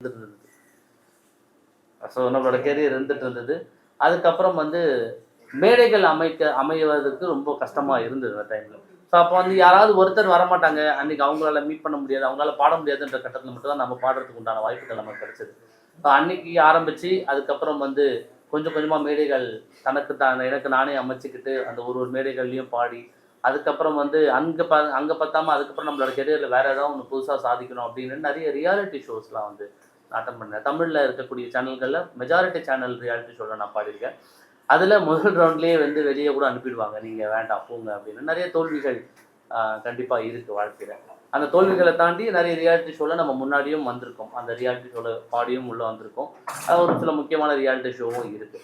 இருந்தது. ஸோ நம்மளோட கெரியர் இருந்துட்டு இருந்தது. அதுக்கப்புறம் வந்து மேடைகள் அமைவதற்கு ரொம்ப கஷ்டமா இருந்தது அந்த டைம்ல. ஸோ அப்போ வந்து யாராவது ஒருத்தர் வரமாட்டாங்க. அன்னைக்கு அவங்களால மீட் பண்ண முடியாது, அவங்களால பாட முடியாதுன்ற கட்டத்தில் மட்டும் தான் நம்ம பாடுறதுக்கு உண்டான வாய்ப்புகள் நமக்கு கிடைச்சது. ஸோ அன்னைக்கு ஆரம்பிச்சு அதுக்கப்புறம் வந்து கொஞ்சம் கொஞ்சமா மேடைகள் எனக்கு நானே அமைச்சுக்கிட்டு அந்த ஒரு ஒரு மேடைகள்லையும் பாடி, அதுக்கப்புறம் வந்து அங்க பத்தாம அதுக்கப்புறம் நம்மளோட கெரியர்ல வேற ஏதாவது ஒன்று புதுசா சாதிக்கணும் அப்படின்னு நிறைய ரியாலிட்டி ஷோஸ்லாம் வந்து அட்டன் பண்ணேன். தமிழ்ல இருக்கக்கூடிய சேனல்கள்ல மெஜாரிட்டி சேனல் ரியாலிட்டி ஷோல நான் பாடியிருக்கேன். அதுல முதல் ரவுண்ட்லயே வந்து வெளிய கூட அனுப்பிடுவாங்க. நீங்க வேண்டாம் போங்க அப்படின்னு. நெறைய தோல்விகள் கண்டிப்பா இருக்கு வாழ்க்கையில. அந்த தோல்விகள தாண்டி நெறைய ரியாலிட்டி ஷோல நம்ம முன்னாடியும் வந்திருக்கோம். அந்த ரியாலிட்டி ஷோல பாடியும் உள்ள வந்திருக்கோம். ஒரு சில முக்கியமான ரியாலிட்டி ஷோவும் இருக்கு.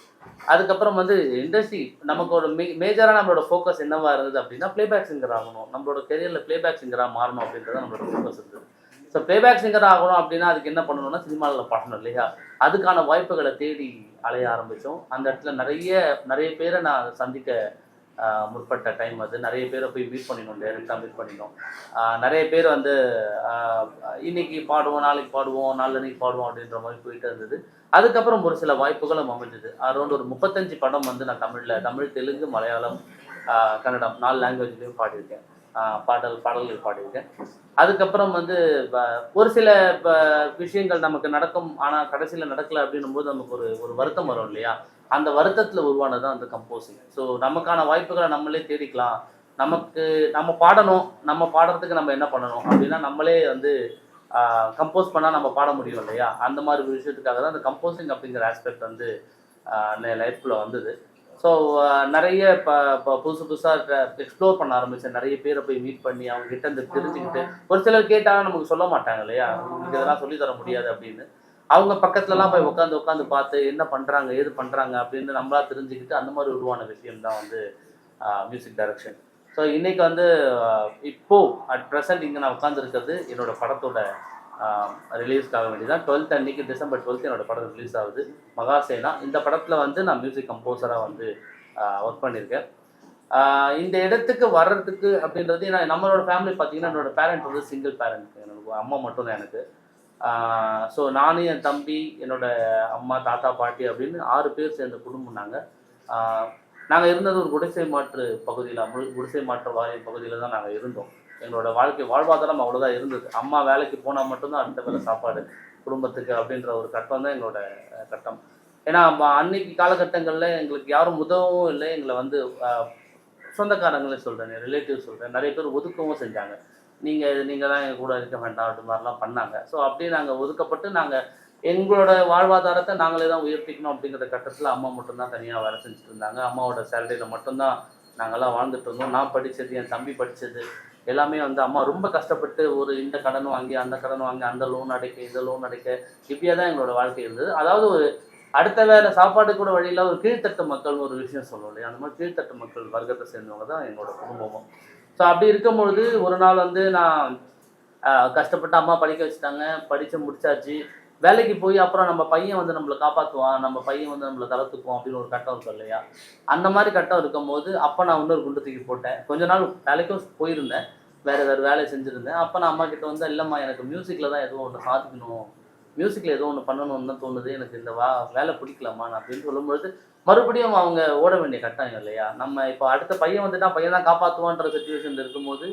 அதுக்கப்புறம் வந்து இண்டஸ்ட்ரி நமக்கு ஒரு மேஜரா நம்மளோட ஃபோக்கஸ் என்னவா இருந்தது அப்படின்னா, பிளேபேக் சிங்கர் ஆகணும். நம்மளோட கெரியர்ல பிளேபேக் சிங்கரா மாறணும் அப்படின்றது நம்மளோட ஃபோக்கஸ் இருந்தது. ஸோ பிளேபேக் சிங்கர் ஆகணும் அப்படின்னா அதுக்கு என்ன பண்ணணும்னா சினிமால பாடணும் இல்லையா? அதுக்கான வாய்ப்புகள தேடி அலைய ஆரம்பிச்சோம். அந்த இடத்துல நெறைய பேர நான் சந்திக்க முற்பட்ட டைம் அது. நெறைய பேர போய் மீட் பண்ணினோம். டைரக்ட்டா மீட் பண்ணினோம். நெறைய பேர் வந்து அ இன்னைக்கு பாடுவோம், நாளைக்கு பாடுவோம், நாளான்னைக்கு பாடுவோம் அப்படின்ற மாரி போயிட்டு இருந்தது. அதுக்கப்புறம் ஒரு சில வாய்ப்புகளும் அமைஞ்சது. அரௌண்ட் ஒரு 35 படம் வந்து நான் தமிழ், தெலுங்கு, மலையாளம், கன்னடம் 4 லாங்குவேஜ்லயும் பாடியிருக்கேன். பாடல்கள் பாடியிருக்கேன். அதுக்கப்புறம் வந்து ஒரு சில ப விஷயங்கள் நமக்கு நடக்கும். ஆனா கடைசியில நடக்கல அப்படின்னும்போது நமக்கு ஒரு ஒரு வருத்தம் வரும் இல்லையா? அந்த வருத்தத்துல உருவானது தான் அந்த கம்போசிங். ஸோ நமக்கான வாய்ப்புகள நம்மளே தேடிக்கலாம். நமக்கு நம்ம பாடணும். நம்ம பாடுறதுக்கு நம்ம என்ன பண்ணணும்? அப்படின்னா நம்மளே வந்து கம்போஸ் பண்ணா நம்ம பாட முடியும் இல்லையா? அந்த மாரி ஒரு விஷயத்துக்காக தான் அந்த கம்போசிங் அப்படிங்கிற ஆஸ்பெக்ட் வந்து என் லைஃப்குள்ள வந்தது. ஸோ நெறைய புதுசு புதுசா எக்ஸ்ப்ளோர் பண்ண ஆரம்பிச்சேன். நெறைய பேர போய் மீட் பண்ணி அவங்க கிட்ட இருந்து தெரிஞ்சுக்கிட்டு, ஒரு சிலர் கேட்டா நமக்கு சொல்ல மாட்டாங்க இல்லையா? உங்களுக்கு இதெல்லாம் சொல்லி தர முடியாது அப்படின்னு. அவங்க பக்கத்துலலாம் போய் உட்காந்து பார்த்து என்ன பண்றாங்க, ஏது பண்றாங்க அப்படின்னு நம்மளா தெரிஞ்சுக்கிட்டு அந்த மாரி உருவான விஷயம் தான் வந்து மியூசிக் டைரக்ஷன். ஸோ இன்னைக்கு வந்து இப்போ அட் பிரசன்ட் இங்க நான் உட்கார்ந்திருக்கிறது என்னோட படத்தோட ரிலீஸ்க்காக வேண்டி தான். 12th அன்னைக்கு டிசம்பர் 12 என்னோட படம் ரிலீஸ் ஆகுது. மகாசேனா. இந்த படத்துல வந்து நான் மியூசிக் கம்போசரா வந்து ஒர்க் பண்ணியிருக்கேன். இந்த இடத்துக்கு வர்றதுக்கு அப்படின்றது நம்மளோட ஃபேமிலி பார்த்தீங்கன்னா, என்னோட பேரண்ட் வந்து சிங்கிள் பேரண்ட். எனக்கு அம்மா மட்டும் தான் எனக்கு. ஸோ நானு, என் தம்பி, என்னோட அம்மா, தாத்தா, பாட்டி அப்படின்னு 6 பேர் சேர்ந்த குடும்பம் நாங்க. நாங்க இருந்தது ஒரு குடிசை மாற்று வாரிய பகுதியில தான் நாங்க இருந்தோம். எங்களோட வாழ்வாதாரம் அவ்வளோதான் இருந்தது. அம்மா வேலைக்கு போனா மட்டும் தான் அடுத்த வேளை சாப்பாடு குடும்பத்துக்கு அப்படின்ற ஒரு கட்டம் தான் எங்களோட கட்டம். ஏன்னா அன்னைக்கு காலகட்டங்கள்ல எங்களுக்கு யாரும் உதவவும் இல்லை. எங்கள வந்து சொந்தக்காரங்களே சொல்றேன், ரிலேட்டிவ்ஸ் சொல்றேன். நெறைய பேர் ஒதுக்கவும் செஞ்சாங்க. நீங்க தான் எங்க கூட இருக்க வேண்டாம் அது மாரிலாம் பண்ணாங்க. ஸோ அப்படியே நாங்க ஒதுக்கப்பட்டு எங்களோட வாழ்வாதாரத்த நாங்களே தான் உயர்த்திக்கணும் அப்படிங்கிற கட்டத்துல அம்மா மட்டும் தான் தனியா வேலை செஞ்சுட்டு இருந்தாங்க. அம்மாவோட சேலரியில மட்டும் தான் நாங்கலாம் வாழ்ந்துட்டு இருந்தோம். நான் படிச்சது, என் தம்பி படிச்சது எல்லாமே வந்து அம்மா ரொம்ப கஷ்டப்பட்டு இந்த கடன் வாங்கி, அந்த கடன் வாங்கி, அந்த லோன் அடைக்க, இந்த லோன் அடைக்க இப்படியே தான் எங்களோட வாழ்க்கை இருந்தது. அதாவது ஒரு அடுத்த வேளை சாப்பாட்டுக்கு கூட வழி இல்லாத ஒரு கீழ்த்தட்டு மக்கள்னு ஒரு விஷயம் சொல்லுவோம் இல்லையா? அந்த மாதிரி கீழ்த்தட்டு மக்கள் வர்க்கத்தை சேர்ந்தவங்க தான் எங்களோட குடும்பமும். ஸோ அப்படி இருக்கும்பொழுது ஒரு நாள் வந்து நான் கஷ்டப்பட்டு அம்மா படிக்க வச்சுட்டாங்க. படிச்சு முடிச்சாச்சு. வேலைக்கு போய் அப்புறம் நம்ம பையன் வந்து நம்மள காப்பாத்துவான். நம்ம பையன் வந்து நம்மள தளர்த்துக்குவான் அப்படின்னு ஒரு கட்டம் இருக்கும் இல்லையா? அந்த மாரி கட்டம் இருக்கும்போது, அப்ப நான் இன்னொரு குண்டு தூக்கி போட்டேன். கொஞ்ச நாள் வேலைக்கும் போயிருந்தேன். வேற ஏதாவது வேலை செஞ்சிருந்தேன். அப்ப நான் அம்மாகிட்ட வந்து, "இல்லம்மா எனக்கு மியூசிக்ல தான் ஏதோ ஒண்ணு சாதிக்கணும். மியூசிக்ல ஏதோ ஒண்ணு பண்ணணும்னு தான் தோணுது. எனக்கு இந்த வேலை பிடிக்கலம்மா" அப்படின்னு சொல்லும்பொழுது, மறுபடியும் அவங்க ஓட வேண்டிய கட்டாயம் இல்லையா? நம்ம இப்ப அடுத்த பையன் வந்துட்டான், பையன் தான் காப்பாத்துவான்ற சிச்சுவேஷன்ல இருக்கும்போது,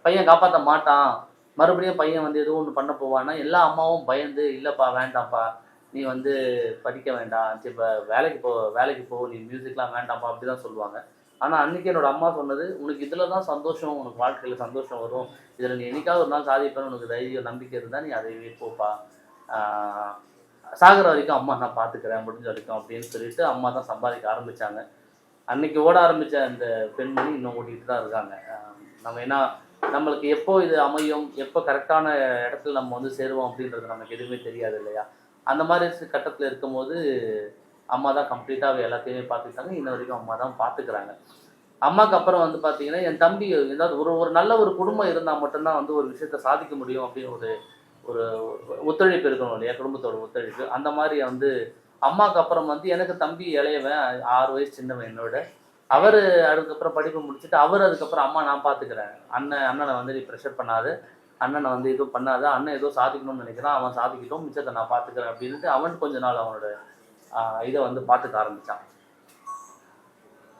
பையன் காப்பாத்த மாட்டான். மறுபடியும் பையன் வந்து ஏதோ ஒண்ணு பண்ண போவான்னா, எல்லா அம்மாவும் பயந்து, "இல்லப்பா வேண்டாம்ப்பா. நீ வந்து படிக்க வேண்டாம். சரி வேலைக்கு போ. நீ மியூசிக்லாம் வேண்டாம்ப்பா" அப்படிதான் சொல்லுவாங்க. ஆனா அன்னைக்கு என்னோட அம்மா சொன்னது, "உனக்கு இதுல தான் சந்தோஷம். உனக்கு வாழ்க்கையில சந்தோஷம் வரும். இதுல நீ என்னைக்காவது ஒரு நாள் சாதிப்பேன்னு உனக்கு தைரியம், நம்பிக்கை இருந்தா நீ அதையே போப்பா. ஆ சாகுற வரைக்கும் அம்மா நான் பார்த்துக்கிறேன். முடிஞ்ச வரைக்கும்" அப்படின்னு சொல்லிட்டு அம்மா தான் சம்பாதிக்க ஆரம்பிச்சாங்க. அன்னைக்கு ஓட ஆரம்பிச்ச அந்த பெண்மணி இன்னும் ஓடிட்டு தான் இருக்காங்க. ஏன்னா நம்மளுக்கு எப்போ இது அமையும், எப்போ கரெக்டான இடத்துல நம்ம வந்து சேருவோம் அப்படின்றது நமக்கு எதுவுமே தெரியாது இல்லையா? அந்த மாதிரி கட்டத்துல இருக்கும்போது, அம்மா தான் கம்ப்ளீட்டாவே எல்லாத்தையுமே பார்த்துக்கிட்டாங்க. இன்ன வரைக்கும் அம்மா தான் பார்த்துக்கிறாங்க. அம்மாக்கு அப்புறம் வந்து பார்த்தீங்கன்னா, என் தம்பி ஏதாவது ஒரு ஒரு நல்ல ஒரு குடும்பம் இருந்தா மட்டும் தான் வந்து ஒரு விஷயத்த சாதிக்க முடியும் அப்படின்னு ஒரு ஒரு ஒத்துழைப்பு இருக்கணும் இல்லையா? குடும்பத்தோட ஒத்துழைப்பு. அந்த மாரி வந்து அம்மாக்கு அப்புறம் வந்து எனக்கு தம்பி இளையவன் 6 வயசு சின்னவன் என்னோட. அதுக்கப்புறம் படிப்பு முடிச்சுட்டு, அதுக்கப்புறம் அம்மா நான் பார்த்துக்கிறேன். அண்ணன வந்து நீ ப்ரெஷர் பண்ணாத. அண்ணனை வந்து எதுவும் பண்ணாத, அண்ணன் ஏதோ சாதிக்கணும்னு நினைக்கிறான், அவன் சாதிக்கட்டும், மிச்சத்தை நான் பார்த்துக்கிறேன் அப்படின்ட்டு அவன் கொஞ்ச நாள் அவனோட இதை வந்து பார்த்துக்க ஆரம்பித்தான்.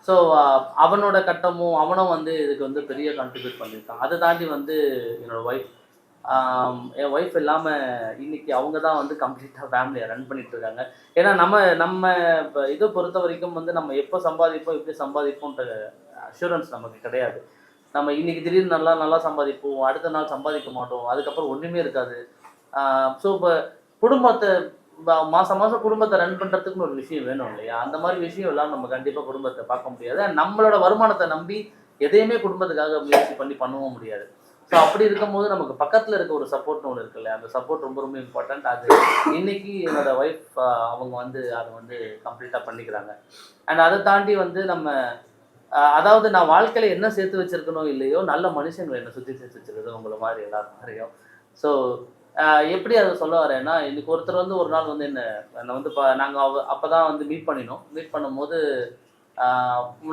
ஸோ அவனோட கட்டமும் அவனும் வந்து இதுக்கு வந்து பெரிய கான்ட்ரிபியூட் பண்ணியிருக்கான். அதை தாண்டி வந்து என்னோட ஒய்ஃப், என் ஒய்ஃப் இல்லாமல் இன்னைக்கு அவங்க தான் வந்து கம்ப்ளீட்டாக ஃபேமிலியை ரன் பண்ணிட்டு இருக்காங்க. ஏன்னா நம்ம இப்போ இதை பொறுத்த வரைக்கும் வந்து நம்ம எப்போ சம்பாதிப்போம் எப்படி சம்பாதிப்போன்ற அஷூரன்ஸ் நமக்கு கிடையாது. நம்ம இன்னைக்கு திடீர்னு நல்லா சம்பாதிப்போம், அடுத்த நாள் சம்பாதிக்க மாட்டோம், அதுக்கப்புறம் ஒன்றுமே இருக்காது. ஸோ இப்போ குடும்பத்தை மாதம் குடும்பத்தை ரன் பண்ணுறதுக்குன்னு ஒரு விஷயம் வேணும் இல்லையா? அந்த மாதிரி விஷயம் எல்லாம் நம்ம கண்டிப்பாக குடும்பத்தை பார்க்க முடியாது. நம்மளோட வருமானத்தை நம்பி எதையுமே குடும்பத்துக்காக முயற்சி பண்ணவும் முடியாது. ஸோ அப்படி இருக்கும்போது நமக்கு பக்கத்தில் இருக்க ஒரு சப்போர்ட்னு ஒன்று இருக்கு இல்லையா? அந்த சப்போர்ட் ரொம்ப ரொம்ப இம்பார்ட்டன்ட். அது இன்னைக்கு என்னோட ஒய்ஃப் அவங்க வந்து அதை வந்து கம்ப்ளீட்டாக பண்ணிக்கிறாங்க. அண்ட் அதை தாண்டி வந்து நம்ம அதாவது நான் வாழ்க்கையில் என்ன சேர்த்து வச்சிருக்கணும் இல்லையோ, நல்ல மனுஷங்களை என்ன சுற்றி சேர்த்து வச்சிருக்குது உங்களை மாதிரி எல்லாரும் மாதிரியும். ஸோ எப்படி அதை சொல்ல வரேன்னா, இன்னைக்கு ஒருத்தர் வந்து ஒரு நாள் வந்து என்னை வந்து நாங்கள் அப்போ தான் வந்து மீட் பண்ணும்போது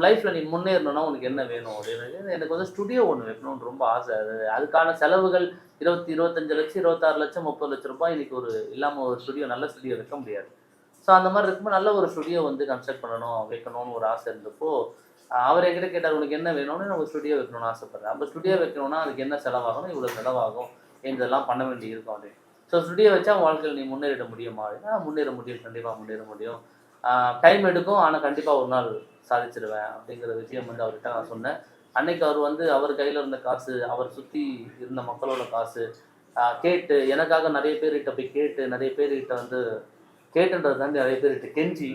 லைஃப்பில் நீ முன்னேறணும்னா உனக்கு என்ன வேணும் அப்படின்னு. எனக்கு வந்து ஸ்டுடியோ ஒன்று வைக்கணும்னு ரொம்ப ஆசை. அதுக்கான செலவுகள் 25 லட்சம் 26 லட்சம் 30 லட்சம் ரூபாய் இன்னைக்கு ஒரு இல்லாமல் ஒரு ஸ்டுடியோ, நல்ல ஸ்டுடியோ வைக்க முடியாது. ஸோ அந்த மாதிரி இருக்கும்போது நல்ல ஒரு ஸ்டுடியோ வந்து கன்ஸ்ட்ரக்ட் வைக்கணும்னு ஒரு ஆசை இருந்தப்போ அவர் என்கிட்ட கேட்டார், உனக்கு என்ன வேணும்னு. நான் ஒரு ஸ்டுடியோ வைக்கணும்னு ஆசைப்படுறேன். அப்போ ஸ்டுடியோ வைக்கணும்னா அதுக்கு என்ன செலவாகணும், இவ்வளோ செலவாகும், இதெல்லாம் பண்ண வேண்டி இருக்கும் அப்படின்னு. ஸோ ஸ்டுடியோ வச்சா வாழ்க்கையில் நீ முன்னேறிட முடியுமா அப்படின்னா, முன்னேற முடியும், கண்டிப்பாக முன்னேற முடியும். டைம் எடுக்கும், ஆனால் கண்டிப்பாக ஒரு நாள் சாதிச்சிடுவேன் அப்படிங்கிற விஷயம் வந்து அவர்கிட்ட நான் சொன்னேன். அன்னைக்கு அவர் வந்து அவர் கையில் இருந்த காசு, அவர் சுற்றி இருந்த மக்களோட காசு கேட்டு, எனக்காக நிறைய பேர்கிட்ட போய் கேட்டு, நிறைய பேர்கிட்ட வந்து கேட்டுன்றது தாண்டி நிறைய பேர்கிட்ட கெஞ்சி,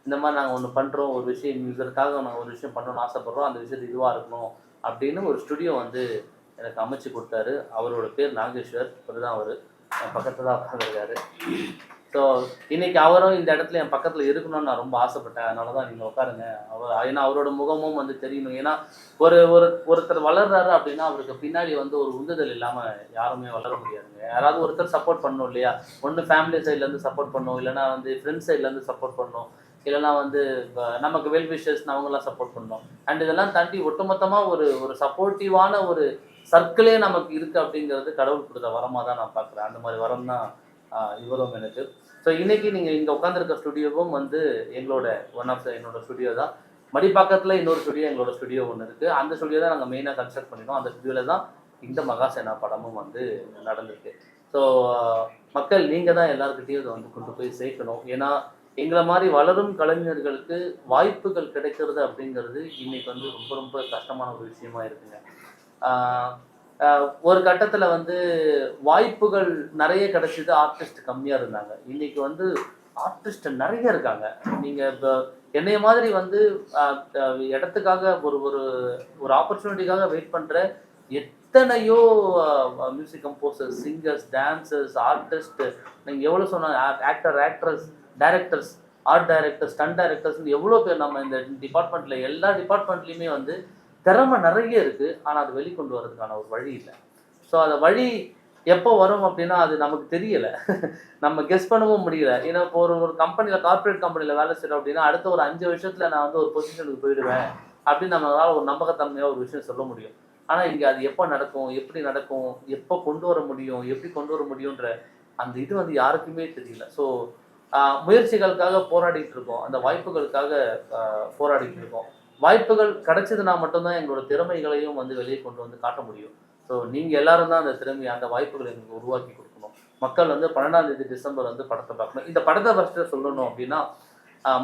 இந்த மாதிரி நாங்கள் ஒன்று பண்ணுறோம், ஒரு விஷயம் இதற்காக நாங்கள் ஒரு விஷயம் பண்ணணும்னு ஆசைப்பட்றோம், அந்த விஷயத்து இதுவாக இருக்கணும் அப்படின்னு ஒரு ஸ்டுடியோ வந்து எனக்கு அமைச்சு கொடுத்தாரு. அவரோட பேர் நாகேஸ்வர். அதுதான் அவர் என் பக்கத்தில் தான் உட்காந்துருக்காரு. ஸோ இன்னைக்கு அவரும் இந்த இடத்துல என் பக்கத்தில் இருக்கணும்னு நான் ரொம்ப ஆசைப்பட்டேன். அதனால தான் நீங்கள் உட்காருங்க. ஏன்னா அவரோட முகமும் வந்து தெரியணும். ஏன்னா ஒருத்தர் வளர்றாரு அப்படின்னா அவருக்கு பின்னாடி வந்து ஒரு உந்துதல் இல்லாமல் யாருமே வளர முடியாதுங்க. யாராவது ஒருத்தர் சப்போர்ட் பண்ணணும் இல்லையா? ஒன்று ஃபேமிலி சைட்லேருந்து சப்போர்ட் பண்ணணும், இல்லைனா வந்து ஃப்ரெண்ட்ஸ் சைட்லேருந்து சப்போர்ட் பண்ணணும், இல்லைனா வந்து நமக்கு வெல் விஷஸ் அவங்களாம் சப்போர்ட் பண்ணணும். அண்ட் இதெல்லாம் தாண்டி ஒட்டுமொத்தமாக ஒரு சப்போர்ட்டிவான ஒரு சர்க்கிளே நமக்கு இருக்குது அப்படிங்கிறது கடவுள் கொடுத்த வரமாக தான் நான் பார்க்குறேன். அந்த மாதிரி வரம் தான் இவரும் எனக்கு. ஸோ இன்னைக்கு நீங்கள் இங்கே உட்காந்துருக்க ஸ்டுடியோவும் வந்து எங்களோட என்னோட ஸ்டுடியோ தான். மடிப்பாக்கத்தில் இன்னொரு ஸ்டுடியோ, எங்களோட ஸ்டுடியோ ஒன்று இருக்குது. அந்த ஸ்டுடியோ தான் நாங்கள் மெயினாக கன்ஸ்ட்ரக்ட் பண்ணிட்டோம். அந்த ஸ்டுடியோவில் தான் இந்த மகாசேனா படமும் வந்து நடந்திருக்கு. ஸோ மக்கள் நீங்கள் தான் எல்லாருக்கிட்டையும் இதை வந்து கொண்டு போய் சேர்க்கணும். ஏன்னா எங்களை மாதிரி வளரும் கலைஞர்களுக்கு வாய்ப்புகள் கிடைக்கிறது அப்படிங்கிறது இன்னைக்கு வந்து ரொம்ப ரொம்ப கஷ்டமான ஒரு விஷயமா இருக்குங்க. ஒரு கட்டத்தில் வந்து வாய்ப்புகள் நிறைய கிடைச்சிது, ஆர்டிஸ்ட் கம்மியாக இருந்தாங்க. இன்னைக்கு வந்து ஆர்டிஸ்ட் நிறைய இருக்காங்க. நீங்கள் இப்போ என்னைய மாதிரி வந்து இடத்துக்காக ஒரு ஒரு ஆப்பர்ச்சுனிட்டிக்காக வெயிட் பண்ணுற எத்தனையோ music composers, singers, dancers, artist, நீங்கள் எவ்வளோ சொன்னாங்க, actress, directors, art directors, stunt டைரக்டர்ஸ்னு எவ்வளோ பேர் நம்ம இந்த டிபார்ட்மெண்ட்டில் எல்லா டிபார்ட்மெண்ட்லேயுமே வந்து திறமை நிறைய இருக்குது. ஆனால் அது வெளிக்கொண்டு வர்றதுக்கான ஒரு வழி இல்லை. ஸோ அந்த வழி எப்போ வரும் அப்படின்னா அது நமக்கு தெரியலை, நம்ம கெஸ் பண்ணவும் முடியல. ஏன்னா இப்போ ஒரு கம்பெனியில், கார்பரேட் கம்பெனியில் வேலை செய்கிறோம் அப்படின்னா அடுத்த ஒரு 5 வருஷத்தில் நான் வந்து ஒரு பொசிஷனுக்கு போயிடுவேன் அப்படின்னு நம்மளால் ஒரு நம்பகத்தன்மையாக ஒரு விஷயம் சொல்ல முடியும். ஆனால் இங்கே அது எப்போ நடக்கும், எப்படி நடக்கும், எப்போ கொண்டு வர முடியும், எப்படி கொண்டு வர முடியுன்ற அந்த இது வந்து யாருக்குமே தெரியல. ஸோ முயற்சிகளுக்காக போராடிட்டு இருக்கோம், அந்த வாய்ப்புகளுக்காக போராடிட்டு இருக்கோம். வாய்ப்புகள் கிடைச்சதுன்னா மட்டும்தான் எங்களோட திறமைகளையும் வந்து வெளியே கொண்டு வந்து காட்ட முடியும். ஸோ நீங்கள் எல்லாரும் தான் அந்த திறமையை, அந்த வாய்ப்புகளை எங்களுக்கு உருவாக்கி கொடுக்கணும். மக்கள் வந்து 12ஆம் தேதி டிசம்பர் வந்து படத்தை பார்க்கணும். இந்த படத்தை ஃபஸ்ட்டு சொல்லணும் அப்படின்னா,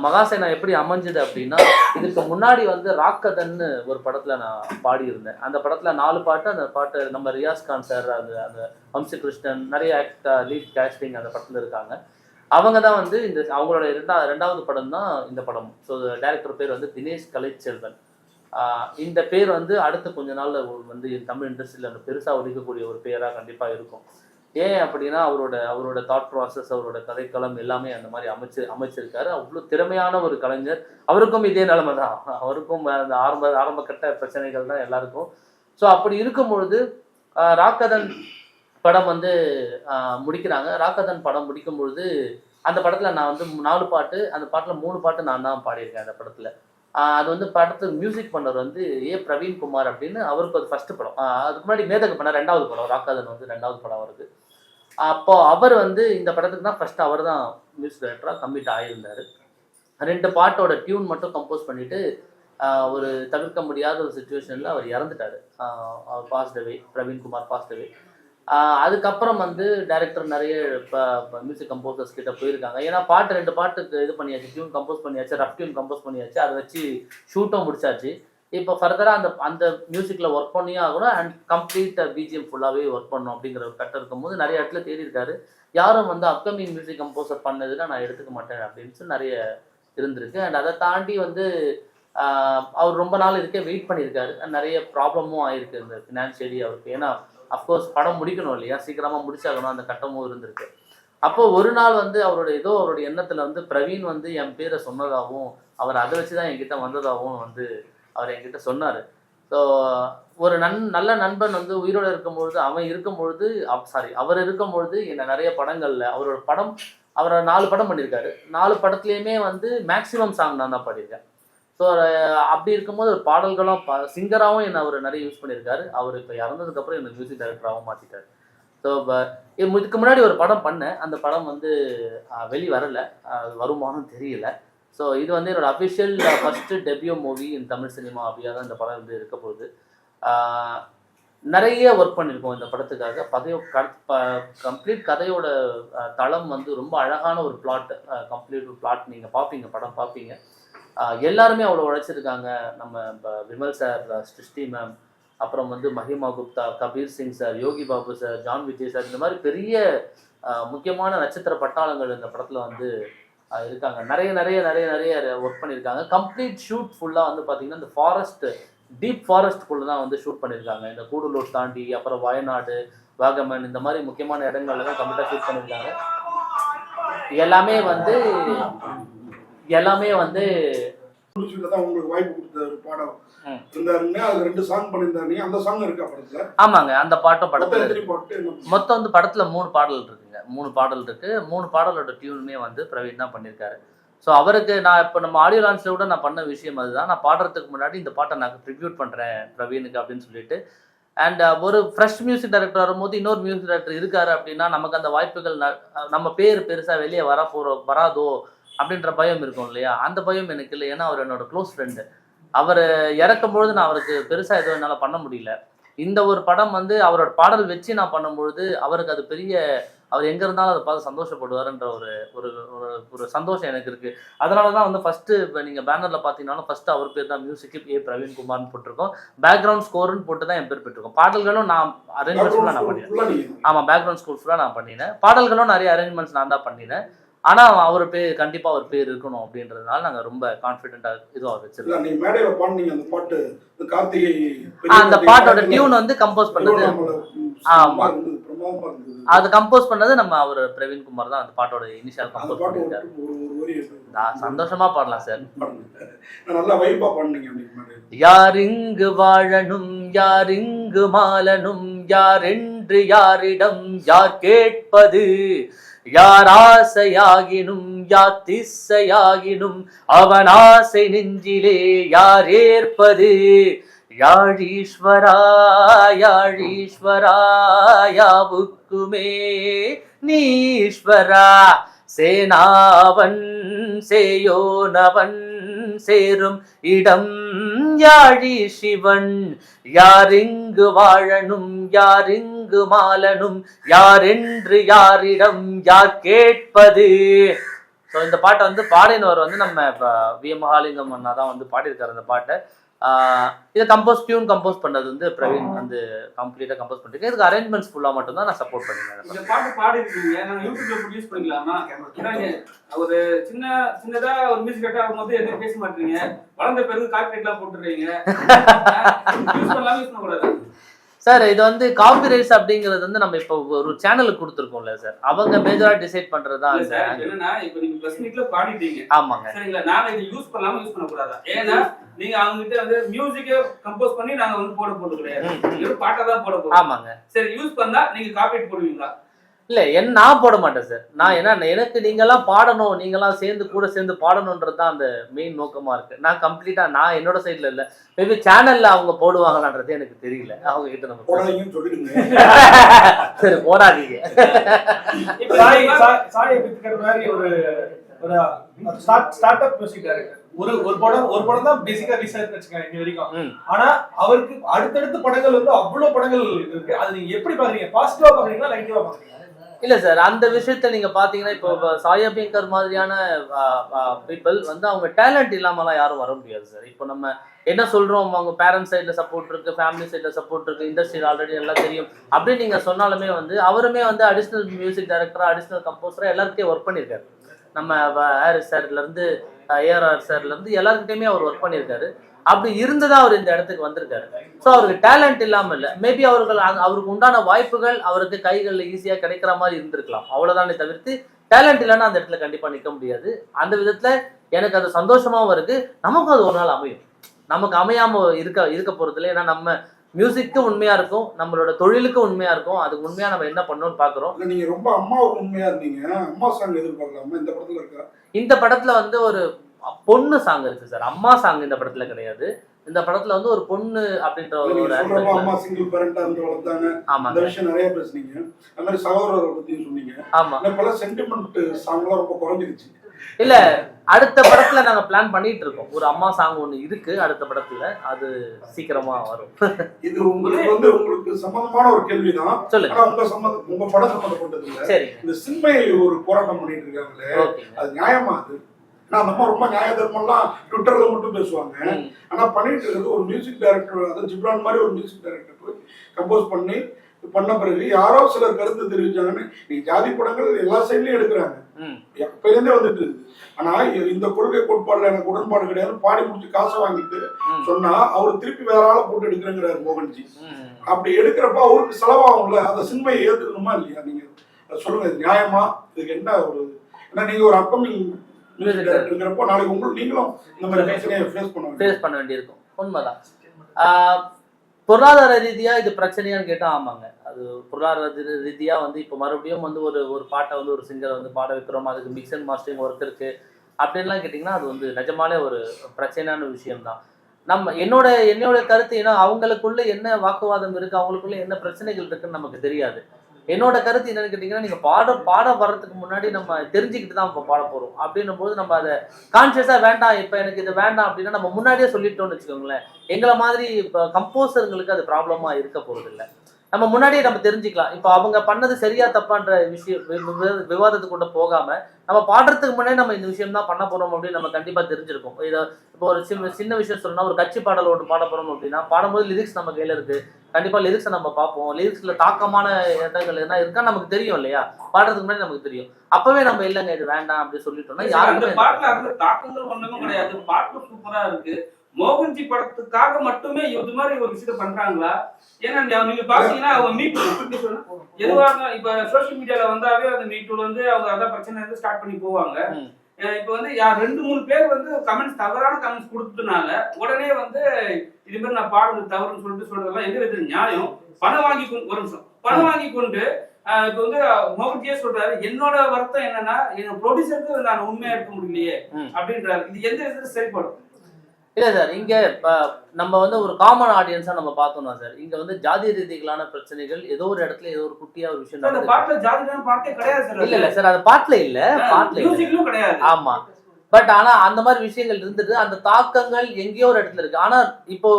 மகாசேனா எப்படி அமைஞ்சது அப்படின்னா, இதுக்கு முன்னாடி வந்து ராக்கதன்னு ஒரு படத்தில் நான் பாடியிருந்தேன். அந்த படத்தில் 4 பாட்டு. அந்த பாட்டு நம்ம ரியாஸ் கான் சார், அந்த வம்சி கிருஷ்ணன், நிறைய லீட் கேஸ்டிங் அந்த படத்தில் இருக்காங்க. அவங்க தான் வந்து அவங்களோட ரெண்டாவது படம் தான் இந்த படம். ஸோ டைரக்டர் பேர் வந்து தினேஷ் கலைச்செல்வன். இந்த பேர் வந்து அடுத்த கொஞ்ச நாளில் வந்து தமிழ் இண்டஸ்ட்ரியில் பெருசாக ஒழிக்கக்கூடிய ஒரு பேராக கண்டிப்பாக இருக்கும். ஏன் அப்படின்னா அவரோட தாட் ப்ராசஸ், அவரோட கதைக்களம் எல்லாமே அந்த மாதிரி அமைச்சிருக்காரு. அவ்வளோ திறமையான ஒரு கலைஞர். அவருக்கும் இதே நிலைமை தான், அவருக்கும் அந்த ஆரம்ப கட்ட பிரச்சனைகள் தான் எல்லாருக்கும். ஸோ அப்படி இருக்கும் பொழுது ராக்கதன் படம் வந்து முடிக்கிறாங்க. ராக்கதன் படம் முடிக்கும் பொழுது அந்த படத்தில் நான் வந்து 4 பாட்டு, அந்த பாட்டில் 3 பாட்டு நான் தான் பாடியிருக்கேன் அந்த படத்தில். அது வந்து படத்துக்கு மியூசிக் பண்ணவர் வந்து பிரவீன் குமார் அப்படின்னு. அவருக்கு அது ஃபர்ஸ்ட் படம். அதுக்கு முன்னாடி மேதக பண்ண 2வது படம், ராக்காதன் வந்து 2வது படம் அவருக்கு. அப்போ அவர் வந்து இந்த படத்துக்கு தான் ஃபர்ஸ்ட் அவர் தான் மியூசிக் டைரக்டராக கம்மிட் ஆகியிருந்தார். 2 பாட்டோட டியூன் மட்டும் கம்போஸ் பண்ணிட்டு ஒரு தவிர்க்க முடியாத ஒரு சுச்சுவேஷனில் அவர் இறந்துட்டார். அவர் passed away, Praveen Kumar passed away. அதுக்கப்புறம் வந்து டைரக்டர் நிறைய மியூசிக் கம்போசர்ஸ் கிட்ட போயிருக்காங்க. ஏன்னா 2 பாட்டுக்கு இது பண்ணியாச்சு, டியூன் கம்போஸ் பண்ணியாச்சு, ரஃப் டியூன் கம்போஸ் பண்ணியாச்சு, அதை வச்சு ஷூட்டும் முடிச்சாச்சு. இப்போ ஃபர்தராக அந்த மியூசிக்கில் ஒர்க் பண்ணியும் ஆகணும் அண்ட் கம்ப்ளீட் பிஜிஎம் ஃபுல்லாகவே ஒர்க் பண்ணணும் அப்படிங்கிற ஒரு கட்டம் இருக்கும்போது நிறைய இடத்துல தேடி இருக்காரு. யாரும் வந்து அப்கமிங் மியூசிக் கம்போசர் பண்ணதுன்னா நான் எடுத்துக்க மாட்டேன் அப்படின்னு சொல்லி நிறைய இருந்திருக்கு. அண்ட் அதை தாண்டி வந்து அவர் ரொம்ப நாள் இதுக்கே வெயிட் பண்ணியிருக்காரு. நிறைய ப்ராப்ளமும் ஆயிருக்கு இந்த ஃபினான்ஷியலி அவருக்கு. ஏன்னா அஃப்கோர்ஸ் படம் முடிக்கணும் இல்லையா, சீக்கிரமாக முடிச்சாகணும், அந்த கட்டமும் இருந்திருக்கு. அப்போ ஒரு நாள் வந்து அவருடைய எண்ணத்தில் வந்து பிரவீன் வந்து என் பேரை சொன்னதாகவும் அவர் அதை வச்சு தான் என்கிட்ட வந்ததாகவும் வந்து அவர் என்கிட்ட சொன்னார். ஸோ ஒரு நல்ல நண்பன் வந்து உயிரோடு இருக்கும்பொழுது அவர் இருக்கும்பொழுது என்னை நிறைய படங்களில் அவரோட 4 படம் பண்ணியிருக்காரு. 4 படத்துலையுமே வந்து மேக்ஸிமம் சாங் நான் தான் பாடியிருக்கேன். ஸோ அப்படி இருக்கும்போது ஒரு பாடல்களும் சிங்கராகவும் என்னை அவர் நிறைய யூஸ் பண்ணியிருக்காரு. அவர் இப்போ இறந்ததுக்கப்புறம் என்னை மியூசிக் டைரக்டராகவும் மாற்றிட்டார். ஸோ இதுக்கு முன்னாடி ஒரு படம் பண்ணேன், அந்த படம் வந்து வெளி வரலை, அது வருமானம் தெரியல. ஸோ இது வந்து என்னோட official first debut movie in Tamil cinema அப்படியா தான் இந்த படம் வந்து இருக்க போகுது. நிறைய ஒர்க் பண்ணியிருக்கோம் இந்த படத்துக்காக. கம்ப்ளீட் கதையோட தளம் வந்து ரொம்ப அழகான ஒரு பிளாட், கம்ப்ளீட் பிளாட். நீங்கள் படம் பார்ப்பீங்க. எல்லாருமே அவ்வளோ உழைச்சிருக்காங்க. நம்ம விமல் சார், சிருஷ்டி மேம், அப்புறம் வந்து Mahima Gupta, Kabir Singh sir, Yogi Babu sir, John Vijay sir, இந்த மாதிரி பெரிய முக்கியமான நட்சத்திர பட்டாளங்கள் இந்த படத்தில் வந்து இருக்காங்க. நிறைய ஒர்க் பண்ணியிருக்காங்க. கம்ப்ளீட் ஷூட் ஃபுல்லாக வந்து பார்த்தீங்கன்னா இந்த டீப் ஃபாரஸ்ட்குள்ளே தான் வந்து ஷூட் பண்ணியிருக்காங்க. இந்த கூடலூர் தாண்டி அப்புறம் வயநாடு, வாகமன், இந்த மாதிரி முக்கியமான இடங்கள்ல தான் கம்ப்ளீட்டாக ஷூட் பண்ணியிருக்காங்க. எல்லாமே வந்து உங்களுக்கு வாய்ப்பு கொடுத்த ஒரு பாடம் இருந்தாருங்க. அது 2 சாங் பண்ணியிருந்தாருங்க. அந்த சாங் இருக்கா படத்துல? ஆமாங்க, அந்த பாட்டும் படத்துல மொத்தம் வந்து படத்துல 3 பாடல் இருக்குங்க. 3 பாடல் இருக்கு. 3 பாடலோட டியூனுமே வந்து பிரவீன் தான் பண்ணியிருக்காரு. ஸோ அவருக்கு நான் இப்போ நம்ம ஆடியோ லான்ச்சில் கூட நான் பண்ண விஷயம் அதுதான். நான் பாடுறதுக்கு முன்னாடி இந்த பாட்டை நான் ட்ரிபியூட் பண்ணுறேன் பிரவீனுக்கு அப்படின்னு சொல்லிட்டு. அண்ட் ஒரு ஃப்ரெஷ் மியூசிக் டைரக்டர் வரும்போது இன்னொரு மியூசிக் டைரக்டர் இருக்காரு அப்படின்னா நமக்கு அந்த வாய்ப்புகள் நம்ம பேர் பெருசாக வெளியே வராதோ அப்படின்ற பயம் இருக்கும் இல்லையா, அந்த பயம் எனக்கு இல்லை. ஏன்னா அவர் என்னோட க்ளோஸ் ஃப்ரெண்டு. அவர் இறக்கும்பொழுது நான் அவருக்கு பெருசாக எதுவும் என்னால் பண்ண முடியல. இந்த ஒரு படம் வந்து அவரோட பாடல் வச்சு நான் பண்ணும்பொழுது அவருக்கு அது பெரிய, அவர் எங்கே இருந்தாலும் அதை பார்த்து சந்தோஷப்படுவார்ன்ற ஒரு சந்தோஷம் எனக்கு இருக்குது. அதனால தான் வந்து ஃபஸ்ட்டு இப்போ நீங்கள் பேனரில் பார்த்தீங்கன்னாலும் ஃபஸ்ட்டு அவர் பேர் தான் மியூசிக்கு பிரவீன் குமார்னு போட்டிருக்கோம். பேக்ரவுண்ட் ஸ்கோர்னு போட்டு தான் என் பேர் பெற்றிருக்கோம். பாடல்களும் நான் அரேஞ்ச்மெண்ட்ஸ் ஃபுல்லாக நான் பண்ணினேன். ஆமாம், பேக்ரவுண்ட் ஸ்கோர் ஃபுல்லாக நான் பண்ணினேன். பாடல்களும் நிறைய அரேஞ்ச்மெண்ட்ஸ் நான் தான் பண்ணினேன். ஆனால் அவர் பேர் கண்டிப்பாக அவர் பேர் இருக்கணும் அப்படின்றதுனால நாங்கள் ரொம்ப கான்ஃபிடென்ட்டாக இதுவாக வச்சிருக்கோம். அந்த பாட்டோட டியூன் வந்து கம்போஸ் பண்ணது, ஆமாம், அது கம்போஸ் பண்ணது நம்ம அவர் பிரவீன் குமார் தான். அந்த பாட்டோட இனிஷியல் கம்போஸ் பண்ணியிருக்காரு. சந்தோஷமா பாடலாம் சார். யார் இங்கு வாழணும், யார் இங்கு மாலனும், யார் என்று யாரிடம் யார் கேட்பது, யார் ஆசையாகினும் யார் திசையாகினும் அவன் ஆசை நெஞ்சிலே யார் ஏற்பது, யாழீஸ்வரா யாழீஸ்வரா யாவுக்குமே நீஸ்வரா, சேனாவன் சேயோனவன் சேரும் இடம் யாழி சிவன், யார் இங்கு வாழணும், யார் இங்கு மாலனும், யார் என்று யாரிடம் யார் கேட்பது. ஸோ இந்த பாட்டை வந்து பாடினவர் வந்து நம்ம இப்போ வி எம் மகாலிங்கம் அண்ணா தான் வந்து பாடியிருக்காரு இந்த பாட்டை. இதை டியூன் கம்போஸ் பண்ணது வந்து பிரவீன் வந்து கம்ப்ளீட்டாக கம்போஸ் பண்ணிருக்கேன். இதுக்கு அரேஞ்ச்மெண்ட்ஸ் ஃபுல்லாக மட்டும் தான் நான் சப்போர்ட் பண்ணிருக்கேன். இந்த பாட்டு பாடி இருக்கீங்க, நான் யூடியூப்ல ப்ரொடியூஸ் பண்ணிக்கலாமா? ஒரு சின்னதா ஒரு மியூசிக் கட் ஆகும்போது எதுவும் பேச மாட்டீங்க, வளர்ந்த பிறகு காப்பிரைட்லாம் போட்டுறீங்க, யூஸ் பண்ணலாமா யூஸ் பண்ணக்கூடாது? சார் இது வந்து காப்பிரைட்ஸ் அப்படிங்கிறது வந்து நம்ம இப்போ ஒரு சேனலுக்கு கொடுத்துருக்கோம்ல சார், அவங்க மேஜரா டிசைட் பண்றதா. என்னன்னா இப்போ நீங்க பிரஸ் மீட்ல பாடிட்டீங்க, ஆமாங்க சரிங்களா, நாங்க இதை யூஸ் பண்ணலாமா யூஸ் பண்ணக்கூடாதா? ஏன்னா நீங்க அவங்க கிட்ட வந்து மியூசிக்கை கம்போஸ் பண்ணி நாங்க வந்து போட கிடையாது, பாட்டை தான் போட போறோம். ஆமாங்க. சரி, யூஸ் பண்ணா நீங்க காப்பிரைட் போடுவீங்களா? இல்ல நான் போட மாட்டேன் சார். நான் ஏன்னா எனக்கு நீங்கெல்லாம் பாடணும், நீங்கெல்லாம் கூட சேர்ந்து பாடணுன்றது தான் அந்த மெயின் நோக்கமா இருக்கு. நான் கம்ப்ளீட்டா நான் என்னோட சைட்ல இல்ல. மேபி சேனல்ல அவங்க போடுவாங்களான்றது எனக்கு தெரியல. அவங்க கிட்ட நம்ம போடாதீங்கன்னு சொல்லிடுங்க. சரி போடாதீங்க. இப்ப சாய் பித்துக்கிற மாதிரி ஒரு ஸ்டார்ட் அப் மியூசிக் டைரக்டர் ஒரு படம் தான் பேசிக்கா ரிசர்ச் வச்சுக்கோங்க இங்க வரைக்கும். ஆனா அவருக்கு அடுத்தடுத்த படங்கள் வந்து அவ்வளவு படங்கள் இருக்கு. அது நீங்க எப்படி பாக்குறீங்க? பாசிட்டிவா பாக்குறீங்களா நெகட்டிவா பாக்குறீங்களா? இல்ல சார், அந்த விஷயத்த நீங்க பாத்தீங்கன்னா இப்போ சாய் அபியங்கர் மாதிரியான பீப்புள் வந்து அவங்க டேலண்ட் இல்லாமலாம் யாரும் வர முடியாது சார். இப்போ நம்ம என்ன சொல்றோம், அவங்க பேரண்ட்ஸ் சைட்ல சப்போர்ட் இருக்கு, ஃபேமிலி சைட்ல சப்போர்ட் இருக்கு, இண்டஸ்ட்ரியில் ஆல்ரெடி எல்லாம் தெரியும் அப்படின்னு நீங்க சொன்னாலுமே வந்து அவருமே வந்து அடிஷனல் மியூசிக் டைரக்டரா அடிஷனல் கம்போசரா எல்லாருக்கிட்டையும் ஒர்க் பண்ணியிருக்காரு. நம்ம ஹாரிஸ் சார்ல இருந்து ஏஆர்ஆர் சார்ல இருந்து எல்லாருக்கிட்டையுமே அவர் ஒர்க் பண்ணியிருக்காரு. அப்படி இருந்துதான் அவர் இந்த இடத்துக்கு வந்திருக்காரு. ஸோ அவருக்கு டேலண்ட் இல்லாம இல்லை, மேபி அவருக்கு உண்டான வாய்ப்புகள் அவருக்கு கைகளில் ஈஸியா கிடைக்கிற மாதிரி இருந்திருக்கலாம், அவ்வளவுதானே தவிர்த்து டேலண்ட் இல்லைன்னா அந்த இடத்துல கண்டிப்பா நிற்க முடியாது. அந்த விதத்துல எனக்கு அது சந்தோஷமாவும் இருக்கு. நமக்கும் அது ஒரு நாள் அமையும். நமக்கு அமையாம இருக்க போறது இல்லை. ஏன்னா நம்ம மியூசிக்கு உண்மையா இருக்கும், நம்மளோட தொழிலுக்கு உண்மையா இருக்கும். அதுக்கு உண்மையா நம்ம என்ன பண்ணணும்னு பாக்குறோம். நீங்க ரொம்ப அம்மாவுக்கு உண்மையா இருந்தீங்க. அம்மா சாங் எதிர்பார்க்கலாமா இந்த படத்துல இருக்கா? இந்த படத்துல வந்து ஒரு பொண்ணு சாங் இருக்கு சார். அம்மா சாங் இந்த படத்துல கிடையாது. இந்த படத்துல வந்து ஒரு பொண்ணு அப்படின்ற ஒரு அம்மா சிங்கிள் பேரண்டா இருந்து வளர்த்தாங்க. அந்த விஷயம் நிறைய பேசுனீங்க. அந்த மாதிரி சகோதரரை பத்தி சொன்னீங்க. ஆமா, பல சென்டிமெண்ட் சாங்லாம் ரொம்ப குறைஞ்சிருச்சு. இல்ல அடுத்த படத்துல நாங்க பிளான் பண்ணிட்டு இருக்கோம். ஒரு அம்மா சாங் ஒண்ணு இருக்கு அடுத்த படத்துல, அது சீக்கிரமா வரும். இது உங்களுக்கு சம்பந்தமான ஒரு கேள்விதான். சொல்லுங்க. உங்க படம் சம்பந்தப்பட்டது இல்ல. சரி. இந்த சின்மை ஒரு போராட்டம் பண்ணிட்டு இருக்காங்களே, அது நியாயமா? அது நம்ம ரொம்ப நியாய தர்மம்லாம் ட்விட்டர்ல மட்டும் பேசுவாங்க. ஆனா பண்ணிட்டு இருக்கிறது ஒரு மியூசிக் டைரக்டர், அதாவது ஜிப்ரான் மாதிரி ஒரு மியூசிக் டைரக்டர் கம்போஸ் பண்ண பிறகு யாரோ சிலர் கருத்து தெரிவிச்சாங்கன்னு நீ ஜாதி படங்கள் எல்லா சைட்லயும் எடுக்கிறாங்க, எப்பயிலேருந்தே வந்துட்டு இருக்கு. ஆனா இந்த கொள்கை கோட்பாடுல எனக்கு உடன்பாடு கிடையாது, பாடி முடிச்சு காசை வாங்கிட்டு சொன்னா அவர் திருப்பி வேற ஆளை போட்டு எடுக்கிறேங்கிறாரு மோகன்ஜி. அப்படி எடுக்கிறப்ப அவருக்கு செலவாகும்ல, அந்த சின்மையை ஏத்துக்கணுமா இல்லையா? நீங்க சொல்லுங்க, இது நியாயமா? இதுக்கு என்ன ஒரு, ஏன்னா நீங்க ஒரு அப்கமிங் மியூசிக் டைரக்டர்ங்கிறப்போ நாளைக்கு நீங்களும் இந்த மாதிரி பிரச்சனையை ஃபேஸ் பண்ண வேண்டியிருக்கும். உண்மைதான். பொருளாதார ரீதியா இது பிரச்சனையான்னு கேட்டா ஆமாங்க. அது பொருளாதார ரீதியா வந்து இப்போ மறுபடியும் வந்து ஒரு பாட்டை வந்து ஒரு சிங்கரை வந்து பாட வைக்கிறோம், அதுக்கு மிக்ஸ் அண்ட் மாஸ்டரிங் ஒர்க் இருக்கு அப்படின்லாம் கேட்டிங்கன்னா அது வந்து நிஜமாலே ஒரு பிரச்சனையான விஷயம்தான். என்னோட கருத்து, ஏன்னா அவங்களுக்குள்ள என்ன வாக்குவாதம் இருக்கு, அவங்களுக்குள்ள என்ன பிரச்சனைகள் இருக்குன்னு நமக்கு தெரியாது. என்னோட கருத்து என்னன்னு கேட்டீங்கன்னா, நீங்க பாட வர்றதுக்கு முன்னாடி நம்ம தெரிஞ்சுக்கிட்டு தான் இப்போ பாட போறோம். அப்படின்னும் போது நம்ம அதை கான்சியஸா வேண்டாம், இப்ப எனக்கு இது வேண்டாம் அப்படின்னா நம்ம முன்னாடியே சொல்லிட்டோம்னு வச்சுக்கோங்களேன், எங்களை மாதிரி இப்போ கம்போசருங்களுக்கு அது ப்ராப்ளமா இருக்க போறது இல்லை. நம்ம முன்னாடியே நம்ம தெரிஞ்சுக்கலாம். இப்போ அவங்க பண்ணது சரியா தப்பான்ற விஷயம் விவாதத்துக்குள்ள போகாம நம்ம பாடுறதுக்கு முன்னாடி நம்ம இந்த விஷயம் தான் பண்ண போறோம் அப்படின்னு நம்ம கண்டிப்பா தெரிஞ்சிருக்கோம். இதை இப்போ ஒரு சின்ன விஷயம் சொல்லணும்னா, ஒரு கட்சி பாடல் ஒன்று பாட போறோம் அப்படின்னா பாடும்போது லிரிக்ஸ் நம்ம கையில இருக்கு, கண்டிப்பா லிரிக்ஸை நம்ம பார்ப்போம். லிரிக்ஸ்ல தாக்கமான இடங்கள் என்ன இருக்கா நமக்கு தெரியும் இல்லையா, பாடுறதுக்கு முன்னாடி நமக்கு தெரியும். அப்பவே நம்ம இல்லைங்க இது வேண்டாம் அப்படின்னு சொல்லிட்டோம்னா யாருமே தாக்கங்கள் ஒண்ணுமே கிடையாது. பாட்டு சூப்பரா இருக்கு. மோகன்ஜி படத்துக்காக மட்டுமே இது மாதிரி ஒரு விஷயத்த பண்றாங்களா? ஏன்னா நீங்க பாத்தீங்கன்னா அவங்க மீட் எதுவாக இப்ப சோசியல் மீடியால வந்தாவே அந்த மீட்டூல வந்து அவங்க அதான் பிரச்சனை வந்து ஸ்டார்ட் பண்ணி போவாங்க. இப்ப வந்து 2-3 பேர் வந்து கமெண்ட்ஸ், தவறான கமெண்ட்ஸ் கொடுத்ததுனால உடனே வந்து இது மாதிரி நான் பாடுறது தவறுன்னு சொல்றதெல்லாம் எந்த விதத்துல நியாயம்? பணம் வாங்கி கொண்டு இப்ப வந்து மோகன்ஜியே சொல்றாரு, என்னோட வருத்தம் என்னன்னா என் ப்ரொடியூசருக்கு நான் உண்மையா இருக்க முடியலையே அப்படின்றாரு. இது எந்த விதத்துல சரிப்படும்? இல்லை சார், இங்க நம்ம வந்து ஒரு காமன் ஆடியன்ஸா நம்ம பார்த்தோம்னா சார், இங்க வந்து ஜாதி ரீதிகளான பிரச்சனைகள் ஏதோ ஒரு இடத்துல ஏதோ ஒரு குட்டியா ஒரு விஷயம் இல்ல சார், அது பாட்டுல இல்ல. ஆமா, பட் ஆனா அந்த மாதிரி விஷயங்கள் இருந்துட்டு அந்த தாக்கங்கள் எங்கேயோ ஒரு இடத்துல இருக்கு. ஆனா இப்போ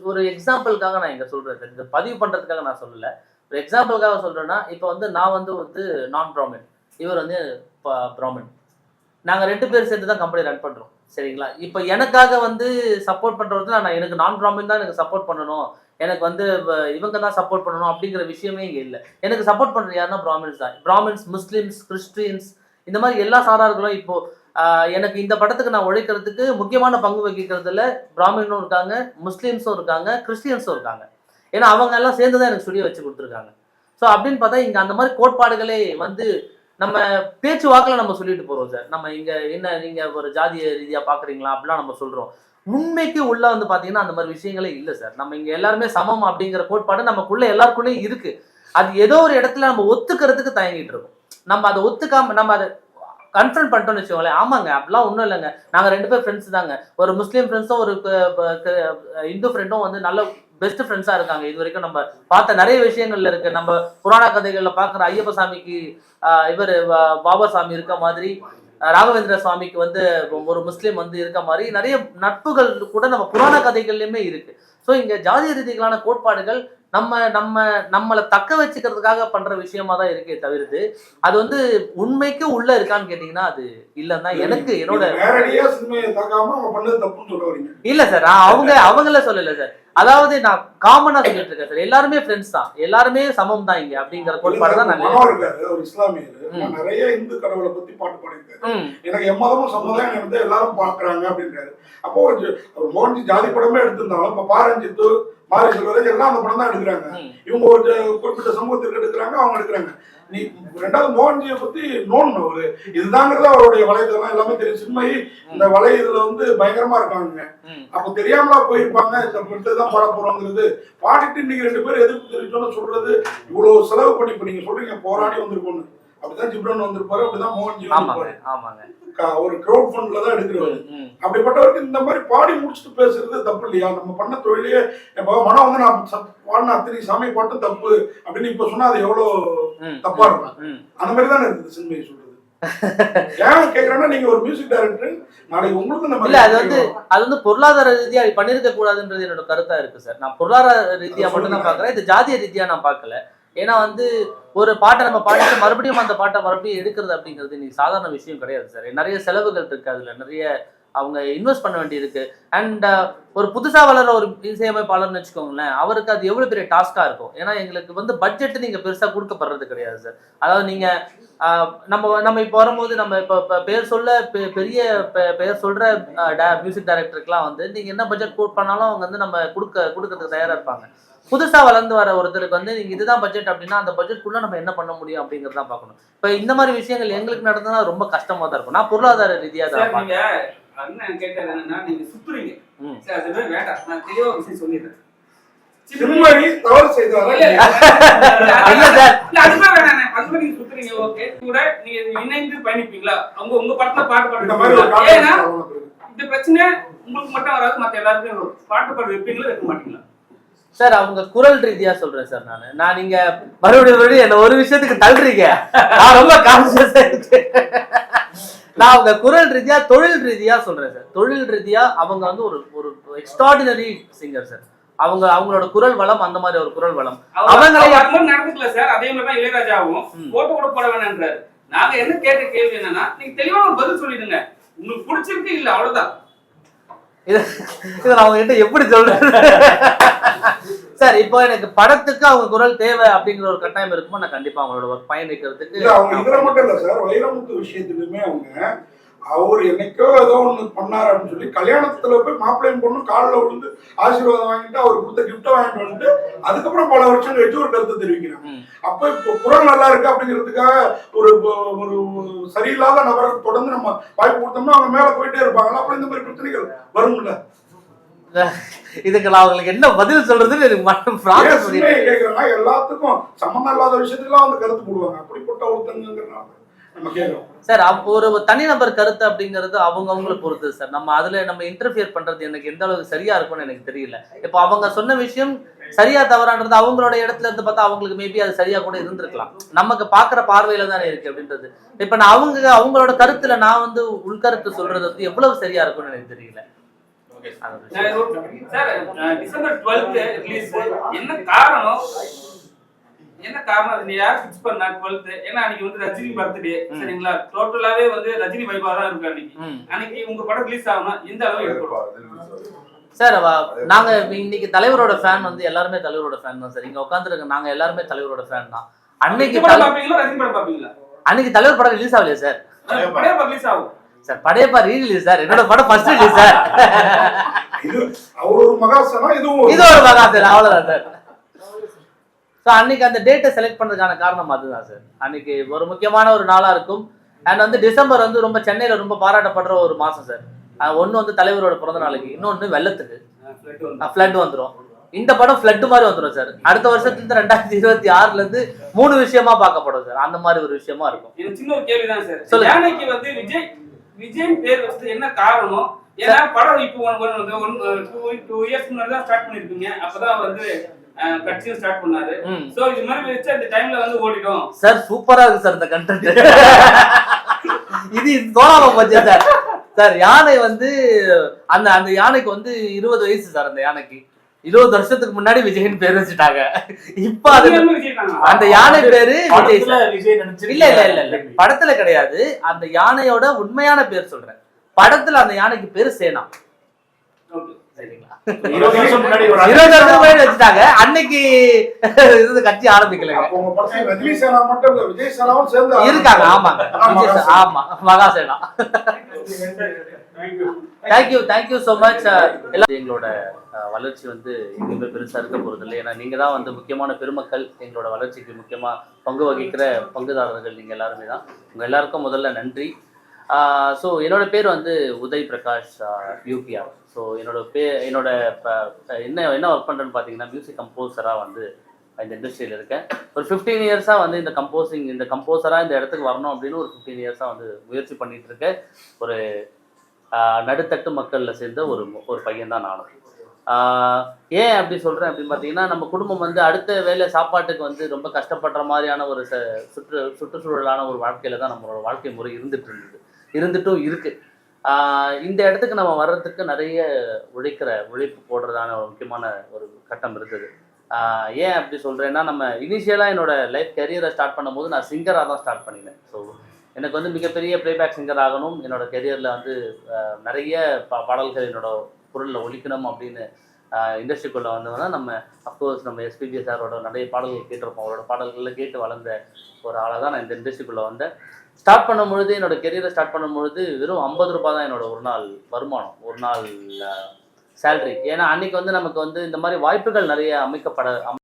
ஒரு எக்ஸாம்பிளுக்காக நான் இங்க சொல்றேன் சார், இந்த பதிவு பண்றதுக்காக நான் சொல்லல, ஒரு எக்ஸாம்பிளுக்காக சொல்றேன்னா, இப்போ வந்து நான் வந்து நான் பிராமின், இவர் வந்து பிராமின், நாங்க 2 பேர் சேர்ந்து தான் கம்பெனி ரன் பண்றோம், சரிங்களா? இப்போ எனக்காக வந்து சப்போர்ட் பண்றதுல நான் எனக்கு நான் பிராமின் தான் எனக்கு சப்போர்ட் பண்ணணும், எனக்கு வந்து இவங்க தான் சப்போர்ட் பண்ணணும் அப்படிங்கிற விஷயமே இங்க இல்லை. எனக்கு சப்போர்ட் பண்றது யாருன்னா பிராமின்ஸ் தான். பிராமின்ஸ், முஸ்லிம்ஸ், கிறிஸ்டியன்ஸ், இந்த மாதிரி எல்லா சாரார்களும் இப்போ எனக்கு இந்த படத்துக்கு நான் உழைக்கிறதுக்கு முக்கியமான பங்கு வகிக்கிறதுல பிராமினும் இருக்காங்க, முஸ்லிம்ஸும் இருக்காங்க, கிறிஸ்டியன்ஸும் இருக்காங்க. ஏன்னா அவங்க எல்லாம் சேர்ந்து தான் எனக்கு ஸ்டுடியோ வச்சு கொடுத்துருக்காங்க. ஸோ அப்படின்னு பார்த்தா இங்க அந்த மாதிரி கோட்பாடுகளே வந்து நம்ம பேச்சு வாக்கில் நம்ம சொல்லிட்டு போறோம் சார். நம்ம இங்க என்ன நீங்க ஒரு ஜாதிய ரீதியா பாக்குறீங்களா அப்படிலாம் நம்ம சொல்றோம். உண்மைக்கு உள்ள வந்து பாத்தீங்கன்னா அந்த மாதிரி விஷயங்களே இல்லை சார். நம்ம இங்க எல்லாருமே சமம் அப்படிங்கிற கோட்பாடு நமக்குள்ள எல்லாருக்குள்ளேயும் இருக்கு. அது ஏதோ ஒரு இடத்துல நம்ம ஒத்துக்கிறதுக்கு தயங்கிட்டு இருக்கோம். நம்ம அதை ஒத்துக்காம நம்ம அதை கன்ஃபர்ம் பண்ணிட்டோம்னு வச்சுக்கோங்களேன். ஆமாங்க அப்படிலாம் ஒன்றும் இல்லைங்க, நாங்கள் 2 பேர் ஃப்ரெண்ட்ஸ் தாங்க, ஒரு முஸ்லீம் ஃப்ரெண்ட்ஸும் ஒரு இந்து ஃப்ரெண்டும் வந்து நல்ல பெஸ்ட் ஃப்ரெண்ட்ஸாக இருக்காங்க. இது வரைக்கும் நம்ம பார்த்த நிறைய விஷயங்கள்ல இருக்கு. நம்ம புராண கதைகளில் பார்க்குற ஐயப்ப சாமிக்கு இவர் பாபா சாமி இருக்க மாதிரி, ராகவேந்திர சுவாமிக்கு வந்து ஒரு முஸ்லீம் வந்து இருக்க மாதிரி நிறைய நட்புகள் கூட நம்ம புராண கதைகள்லையுமே இருக்கு. ஸோ இங்கே ஜாதிய ரீதிகளான கோட்பாடுகள் நம்மளை தக்க வச்சுக்கிறதுக்காக பண்ற விஷயமா தான் இருக்கே தவிர்த்து அது வந்து உண்மைக்கு உள்ள இருக்கான்னு கேட்டீங்கன்னா அது இல்லைன்னா எனக்கு என்னோட இல்ல சார். அவங்கள சொல்லல சார், அதாவது நான் காமனா சொல்லிட்டு இருக்கேன் சார், எல்லாருமே ஃப்ரெண்ட்ஸ் தான், எல்லாருமே சமம் தான் இங்க அப்படிங்கிற கோட்பாடு தான் நல்ல. ஒரு இஸ்லாமியர் நிறைய இந்து கடவுளை பத்தி பாட்டு பாடிருக்காரு. எனக்கு எம்மதமும் சமுதாயம் வந்து எல்லாரும் பாக்குறாங்க அப்படின்றாரு. அப்போ ஒரு மோகன்ஜி ஜாதி படமே எடுத்திருந்தாலும் இப்ப பாரஞ்சித்து மாரி செல்வராஜ் எல்லாம் அந்த படம் தான் எடுக்கிறாங்க. இவங்க ஒரு குறிப்பிட்ட சமூகத்திற்கு எடுக்கிறாங்க, அவங்க எடுக்கிறாங்க. நீ ரெண்டாவது மோகன்ஜியை பத்தி நோன்னு அவரு இதுதாங்கிறது அவருடைய வலைதளம் எல்லாமே தெரியும். சின்மை இந்த வலை இதுல வந்து பயங்கரமா இருக்காங்க. அப்ப தெரியாமலா போயிருப்பாங்க இந்த தான் பாட போறோங்கிறது பாடிட்டு இன்னைக்கு 2 பேரும் எதிர்ப்பு தெரிவிச்சோன்னு சொல்றது இவ்வளவு செலவு பண்ணி இப்ப நீங்க சொல்றீங்க போராடி வந்திருக்கோன்னு. அப்படிதான் ஜிப்ரான் வந்திருப்பாரு, அப்படிதான் மோகன்ஜி வந்திருப்பாரு. ஒரு கிரௌட் ஃபண்ட்ல தான் எடுக்கிறாரு. அப்படிப்பட்டவருக்கு இந்த மாதிரி பாடி முடிச்சுட்டு பேசுறது தப்பு இல்லையா? நம்ம பண்ண தொழிலே இப்போ மனம் வந்து நான் பாடின அத்தனை சாமி பாட்டு தப்பு அப்படின்னு இப்ப சொன்னா அது எவ்வளவு தப்பா இருக்கும். அந்த மாதிரி தானே இருக்குது சின்மை சொல்றது. ஏன் கேக்குறேன்னா நீங்க ஒரு மியூசிக் டைரக்டர், நாளைக்கு உங்களுக்கு நம்ம இல்ல அது வந்து பொருளாதார ரீதியா பண்ணிருக்க கூடாதுன்றது என்னோட கருத்தா இருக்கு சார். நான் பொருளாதார ரீதியா மட்டும் தான் பாக்குறேன், இது ஜாதிய ரீதியா நான் பார்க்கல. ஏன்னா வந்து ஒரு பாட்டை நம்ம பாடிட்டு மறுபடியும் அந்த பாட்டை மறுபடியும் எடுக்கிறது அப்படிங்கிறது இன்னைக்கு சாதாரண விஷயம் கிடையாது சார். நிறைய செலவுகள் இருக்கு, அதுல நிறைய அவங்க இன்வெஸ்ட் பண்ண வேண்டியிருக்கு. அண்ட் ஒரு புதுசா வளர ஒரு இசையமைப்பாளர்னு வச்சுக்கோங்களேன், அவருக்கு அது எவ்வளவு பெரிய டாஸ்கா இருக்கும். ஏன்னா எங்களுக்கு வந்து பட்ஜெட் நீங்க பெருசா கொடுக்கப்படுறது கிடையாது சார். அதாவது நீங்க நம்ம இப்போ வரும்போது நம்ம இப்போ பேர் சொல்ல பெரிய பேர் சொல்ற மியூசிக் டைரக்டருக்குலாம் வந்து நீங்க என்ன பட்ஜெட் கோட் பண்ணாலும் அவங்க வந்து நம்ம கொடுக்கறதுக்கு தயாரா இருப்பாங்க. புதுசா வளர்ந்து வர ஒருத்தருக்கு வந்து நீங்க இதுதான் பட்ஜெட் அப்படின்னா அந்த பட்ஜெட்குள்ள நம்ம என்ன பண்ண முடியும் அப்படிங்கறத பார்க்கணும். இப்ப இந்த மாதிரி விஷயங்கள் எங்களுக்கு நடந்ததுன்னா ரொம்ப கஷ்டமா தான் இருக்கும். நான் பொருளாதார ரீதியா தான் அண்ணன் கேட்டது என்னன்னா நீங்க சுத்துறீங்க சார், அதுவே வேண்டாம், நான் தெளிவா ஒரு விஷயம் சொல்லிடுறேன். சின்மயி தவறு செய்தாரா இல்ல சார், அதுவே வேணாம், அதுவே நீங்க சுத்துறீங்க ஓகே, கூட நீங்க இணைந்து பயணிப்பீங்களா? அவங்க உங்க படத்துல பாட்டு பாடுறீங்க, ஏன்னா இந்த பிரச்சனை உங்களுக்கு மட்டும் வராது, மத்த எல்லாருக்கும் வரும். பாட்டு பாட வைப்பீங்களா வைக்க மாட்டீங்களா சார்? அவங்க குரல் ரீதியா சொல்றேன் சார். நான் நீங்க மறுபடியும் என்ன ஒரு விஷயத்துக்கு தள்ளுறீங்க, நான் ரொம்ப கான்சியஸா இருக்கேன். நான் அவங்க குரல் ரீதியா தொழில் ரீதியா சொல்றேன் சார். தொழில் ரீதியா அவங்க வந்து ஒரு எக்ஸ்ட்ராடினரி சிங்கர் சார். அவங்களோட குரல் வளம் அந்த மாதிரி ஒரு குரல் வளம் அவங்களே நடந்துக்கல சார். அதே மாதிரி தான் இளையராஜாவும் போட்டோ கூட போட வேணான்றாரு. நாங்க என்ன கேட்ட கேள்வி என்னன்னா நீங்க தெளிவா ஒரு பதில் சொல்லிடுங்க, உங்களுக்கு பிடிச்சிருக்கு இல்ல அவ்வளவுதான். இதை நான் அவங்க கிட்ட எப்படி சொல்றேன் சார்? இப்போ எனக்கு படத்துக்கு அவங்க குரல் தேவை அப்படிங்கிற ஒரு கட்டாயம் இருக்குமோ நான் கண்டிப்பா அவங்களோட ஒர்க் பயணிக்கிறதுக்கு. அவங்க இதுல மட்டும் இல்ல சார், வைரமுத்து விஷயத்துலயுமே அவங்க அவர் என்னைக்கோ ஏதோ ஒண்ணு பண்ணாரு அப்படின்னு சொல்லி கல்யாணத்துல போய் மாப்பிள்ளையும் பொண்ணு காலில் விழுந்து ஆசீர்வாதம் வாங்கிட்டு அவர் கொடுத்த கிஃப்ட வாங்கிட்டு வந்துட்டு அதுக்கப்புறம் பல வருஷம் கழிச்சு ஒரு கருத்தை தெரிவிக்கிறாங்க. அப்ப இப்போ குரல் நல்லா இருக்கு அப்படிங்கிறதுக்காக ஒரு ஒரு சரியில்லாத நபரை தொடர்ந்து நம்ம வாய்ப்பு கொடுத்தோம்னா அவங்க மேல போயிட்டே இருப்பாங்களா? அப்புறம் இந்த மாதிரி பிரச்சனைகள் வரும்ல. இதுக்கு நான் அவங்களுக்கு என்ன பதில் சொல்றதுன்னு எனக்கு மட்டும் கேட்கிறேன்னா எல்லாத்துக்கும் சம்பந்தம் இல்லாத விஷயத்துக்குலாம் வந்து கருத்து போடுவாங்க. அப்படிப்பட்ட ஒருத்தங்கிறனால நம்ம கேட்கிறோம் சார். ஒரு தனிநபர் கருத்து அப்படிங்கிறது அவங்களை பொறுத்து சார். நம்ம அதுல நம்ம இன்டர்ஃபியர் பண்றது எனக்கு எந்த அளவுக்கு சரியா இருக்கும்னு எனக்கு தெரியல. இப்போ அவங்க சொன்ன விஷயம் சரியா தவறான்றது அவங்களோட இடத்துல இருந்து பார்த்தா அவங்களுக்கு மேபி அது சரியா கூட இருந்திருக்கலாம். நமக்கு பாக்குற பார்வையில தானே இருக்கு அப்படின்றது. இப்ப நான் அவங்களோட கருத்துல நான் வந்து உள்கருத்து சொல்றது வந்து எவ்வளவு சரியா இருக்கும்னு எனக்கு தெரியல. டிசம்பர் 12 ரிலீஸ், என்ன காரணம் அது யார் ஃபிக்ஸ் பண்ணா 12? ஏன்னா அன்னைக்கு வந்து ரஜினி பர்த்டே சரிங்களா, டோட்டலாவே வந்து ரஜினி வைபா தான் இருக்கு அன்னைக்கு உங்க படம் ரிலீஸ் ஆகணும் எந்த அளவு இருக்கும் சார்? நாங்க இன்னைக்கு தலைவரோட ஃபேன் வந்து எல்லாருமே தலைவரோட ஃபேன் தான் சார். இங்க உட்காந்துருக்க நாங்க எல்லாருமே தலைவரோட ஃபேன் தான். அன்னைக்கு பாப்பீங்களா ரஜினி படம் பாப்பீங்களா? அன்னைக்கு தலைவர் படம் ரிலீஸ் ஆகலையா சார்? படம் ரிலீஸ் ஆகும் சார். Padayappa re-release sir. என்னோட படம் ஃபர்ஸ்ட் ரிலீஸ் சார். இது ஒரு மகாசனா, இது ஒரு மகாசனா, அவ்வளவுதான் சார். ஸோ அன்னைக்கு அந்த டேட்டை செலக்ட் பண்றதுக்கான காரணம் அதுதான் சார். அன்னைக்கு ஒரு முக்கியமான ஒரு நாளா இருக்கும். அண்ட் வந்து டிசம்பர் வந்து ரொம்ப சென்னையில ரொம்ப பாராட்டப்படுற ஒரு மாசம் சார். ஒன்னு வந்து தலைவரோட பிறந்த நாளைக்கு, இன்னொன்னு வெள்ளத்துக்கு ஃப்ளட் வந்துடும். இந்த படம் ஃப்ளட் மாதிரி வந்துடும் சார். அடுத்த வருஷத்துல 2026ல இருந்து 3 விஷயமா பார்க்கப்படும் சார். அந்த மாதிரி ஒரு விஷயமா இருக்கும். இது சின்ன ஒரு கேள்விதான் சார். சொல்லுங்க. யானைக்கு வந்து விஜய் பேர் வச்சது என்ன காரணம்? ஏன்னா படம் இப்போ 2 இயர்ஸ் முன்னாடி தான் ஸ்டார்ட் பண்ணிருப்பீங்க. அப்பதான் வந்து கட்சியும் ஸ்டார்ட் பண்ணாரு. சோ இது மாதிரி வச்சு அந்த டைம்ல வந்து ஓடிடும் சார். சூப்பரா இருக்கு சார் இந்த கண்டென்ட். இது தோணாம போச்சு சார். சார் யானை வந்து அந்த யானைக்கு வந்து 20 வயசு சார். அந்த யானைக்கு 20 வருஷத்துக்கு முன்னாடி விஜய்னு பேர் வச்சுட்டாங்க. இப்ப அது அந்த யானை பேரு விஜய் சார். இல்ல இல்ல இல்ல இல்ல படத்துல கிடையாது. அந்த யானையோட உண்மையான பேர் சொல்றேன். படத்துல அந்த யானைக்கு பேரு சேனா. சரிங்களா? 20 வருஷம் முன்னாடி 20 வருஷத்துக்கு முன்னாடி வச்சுட்டாங்க. அன்னைக்கு இது கட்சி ஆரம்பிக்கல. உங்க படத்துல ரஜினி சேனா மட்டும் இல்ல, விஜய் சேனாவும் சேர்ந்து இருக்காங்க. ஆமாங்க. ஆமா மகாசேனா. Thank you so much. எங்களோட வளர்ச்சி வந்து எங்கேயுமே பெருசா இருக்க போறது இல்லை. ஏன்னா நீங்க தான் வந்து முக்கியமான பெருமக்கள். எங்களோட வளர்ச்சிக்கு முக்கியமா பங்கு வகிக்கிற பங்குதாரர்கள் நீங்க எல்லாருமே தான். உங்க எல்லாருக்கும் முதல்ல நன்றி. ஸோ என்னோட பேர் வந்து உதய் பிரகாஷ் யூபிஆர். ஸோ என்னோட என்ன ஒர்க் பண்ணுறேன்னு பார்த்தீங்கன்னா மியூசிக் கம்போசராக வந்து இந்த இண்டஸ்ட்ரியில் இருக்கேன். ஒரு 15 இயர்ஸாக வந்து இந்த கம்போசராக இந்த இடத்துக்கு வரணும் அப்படின்னு ஒரு 15 இயர்ஸாக வந்து முயற்சி பண்ணிட்டு இருக்கேன். ஒரு நடுத்தட்டு மக்களில் சேர்ந்த ஒரு பையன் தான் நானும். ஏன் அப்படி சொல்கிறேன் அப்படின்னு பார்த்தீங்கன்னா, நம்ம குடும்பம் வந்து அடுத்த வேலை சாப்பாட்டுக்கு வந்து ரொம்ப கஷ்டப்படுற மாதிரியான ஒரு சுற்றுச்சூழலான ஒரு வாழ்க்கையில் தான் நம்மளோட வாழ்க்கை முறை இருந்துட்டும் இருக்குது. இந்த இடத்துக்கு நம்ம வர்றதுக்கு நிறைய உழைப்பு போடுறதான ஒரு முக்கியமான ஒரு கட்டம் இருக்குது. ஏன் அப்படி சொல்கிறேன்னா, நம்ம இனிஷியலாக என்னோட லைஃப் கெரியரை ஸ்டார்ட் பண்ணும்போது நான் சிங்கராக தான் ஸ்டார்ட் பண்ணினேன். ஸோ எனக்கு வந்து மிகப்பெரிய ப்ளேபேக் சிங்கர் ஆகணும், என்னோட கெரியரில் வந்து நிறைய பாடல்கள் என்னோட குரலில் ஒழிக்கணும் அப்படின்னு இண்டஸ்ட்ரிக்குள்ளே வந்தோம்னா, நம்ம அஃப்கோர்ஸ் நம்ம எஸ்பிபி சாரோட நிறைய பாடல்கள் கேட்டிருப்போம். அவரோட பாடல்களில் கேட்டு வளர்ந்த ஒரு ஆளாக தான் நான் இந்த இண்டஸ்ட்ரிக்குள்ளே வந்தேன். ஸ்டார்ட் பண்ணும்பொழுது என்னோட கெரியரை ஸ்டார்ட் பண்ணும்பொழுது வெறும் 50 ரூபாய் தான் என்னோட ஒரு நாள் வருமானம், ஒரு நாள் சேலரி. ஏன்னா அன்னைக்கு வந்து நமக்கு வந்து இந்த மாதிரி வாய்ப்புகள் நிறைய